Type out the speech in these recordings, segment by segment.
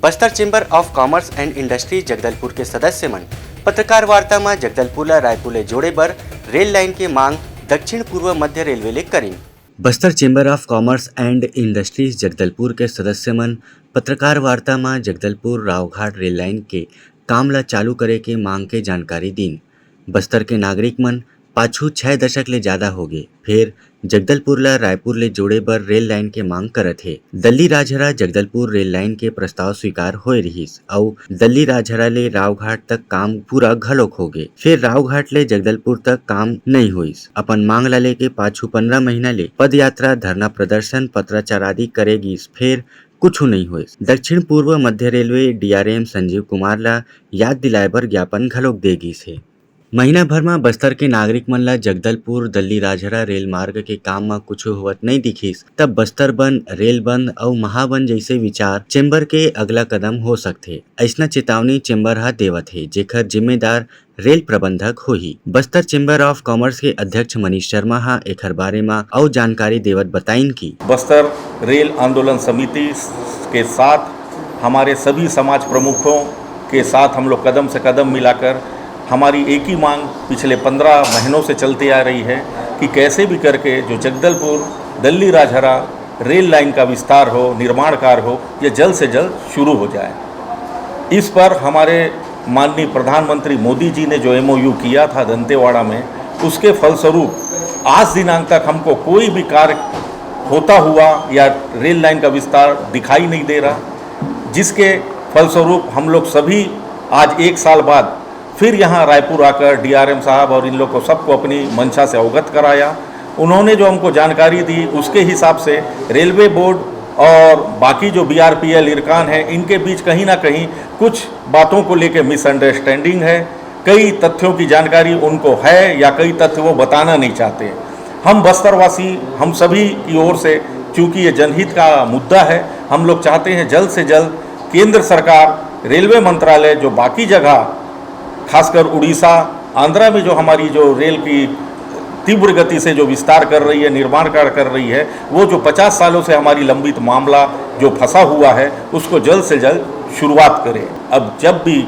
Bastar chamber of commerce and industry Jagdalpur के सदस्य मन पत्रकार वार्ता में जगदलपुर रायपुर ले जोड़े बर रेल लाइन के मांग दक्षिण पूर्व मध्य रेलवे ले करी। Bastar chamber of commerce and industries Jagdalpur के सदस्य मन पत्रकार वार्ता में जगदलपुर रावघाट रेल लाइन के काम ला चालू करे के मांग के जानकारी दीन। बस्तर के नागरिक मन पाछू 6 दशक ले ज्यादा हो गए फिर जगदलपुर ला रायपुर ले जोड़े बर रेल लाइन के मांग करत हे। दल्ली राजहरा जगदलपुर रेल लाइन के प्रस्ताव स्वीकार होए रहिस और दल्ली राजहरा ले रावघाट तक काम पूरा घलोक हो गए। फिर रावघाट ले जगदलपुर तक काम नहीं होइस। अपन मांग ला लेके पाछू 15 महीना ले पद यात्रा, धरना प्रदर्शन, पत्राचार आदि करेगिस, फिर कुछ नहीं हुए। दक्षिण पूर्व मध्य रेलवे डीआरएम संजीव कुमार ला याद दिलाए बर ज्ञापन घलोक देगिस है। महीना भर में बस्तर के नागरिक मन ला जगदलपुर दल्ली राजहरा रेल मार्ग के काम में कुछ होवत नहीं दिखिस तब बस्तर बंद, रेल बंद और महाबंद जैसे विचार चेम्बर के अगला कदम हो सकते। ऐसना चेतावनी चेम्बर हा देवत है जेकर जिम्मेदार रेल प्रबंधक होही। बस्तर चेम्बर ऑफ कॉमर्स के अध्यक्ष मनीष शर्मा हा एकर बारे में और जानकारी देवत बताइन की बस्तर रेल आंदोलन समिति के साथ हमारे सभी समाज प्रमुखों के साथ हम लोग कदम से कदम मिलाकर हमारी एक ही मांग पिछले 15 महीनों से चलती आ रही है कि कैसे भी करके जो जगदलपुर दल्ली राजहरा रेल लाइन का विस्तार हो, निर्माण कार्य हो, यह जल्द से जल्द शुरू हो जाए। इस पर हमारे माननीय प्रधानमंत्री मोदी जी ने जो MOU किया था दंतेवाड़ा में, उसके फलस्वरूप आज दिनांक तक हमको कोई भी कार्य होता हुआ या रेल लाइन का विस्तार दिखाई नहीं दे रहा, जिसके फलस्वरूप हम लोग सभी आज 1 साल बाद फिर यहाँ रायपुर आकर डीआरएम साहब और इन लोग को सबको अपनी मंशा से अवगत कराया। उन्होंने जो हमको जानकारी दी उसके हिसाब से रेलवे बोर्ड और बाकी जो BRPL इरकान है, इनके बीच कहीं ना कहीं कुछ बातों को लेकर मिसअंडरस्टैंडिंग है। कई तथ्यों की जानकारी उनको है या कई तथ्य वो बताना नहीं चाहते। हम बस्तरवासी, हम सभी की ओर से, चूँकि ये जनहित का मुद्दा है, हम लोग चाहते हैं जल्द से जल्द केंद्र सरकार, रेलवे मंत्रालय जो बाकी जगह खासकर उड़ीसा, आंध्रा में जो हमारी जो रेल की तीव्र गति से जो विस्तार कर रही है, निर्माण कार्य कर रही है, वो जो 50 सालों से हमारी लंबित मामला जो फंसा हुआ है उसको जल्द से जल्द शुरुआत करें। अब जब भी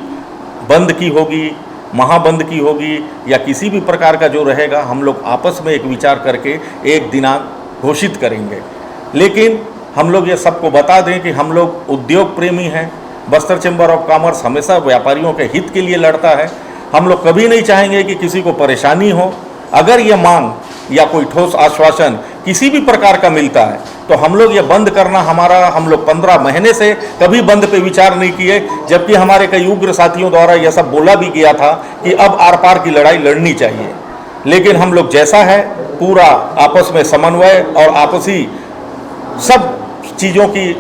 बंद की होगी, महाबंद की होगी या किसी भी प्रकार का जो रहेगा, हम लोग आपस में एक विचार करके एक दिनांक घोषित करेंगे। लेकिन हम लोग ये सबको बता दें कि हम लोग उद्योग प्रेमी हैं। बस्तर चेम्बर ऑफ कॉमर्स हमेशा व्यापारियों के हित के लिए लड़ता है। हम लोग कभी नहीं चाहेंगे कि किसी को परेशानी हो। अगर ये मांग या कोई ठोस आश्वासन किसी भी प्रकार का मिलता है तो हम लोग ये बंद करना हम लोग 15 महीने से कभी बंद पे विचार नहीं किए, जबकि हमारे कई उग्र साथियों द्वारा यह सब बोला भी गया था कि अब आर पार की लड़ाई लड़नी चाहिए। लेकिन हम लोग जैसा है पूरा आपस में समन्वय और आपसी सब चीज़ों की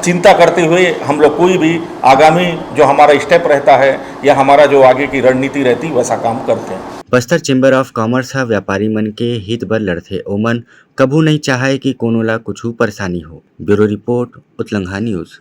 चिंता करते हुए हम लोग कोई भी आगामी जो हमारा स्टेप रहता है या हमारा जो आगे की रणनीति रहती वैसा काम करते हैं। बस्तर चेम्बर ऑफ कॉमर्स हा व्यापारी मन के हित बर लड़थे। ओमन कभू नहीं चाहे कि कोनो ला कुछ परेशानी हो। ब्यूरो रिपोर्ट, उत्लंघा न्यूज।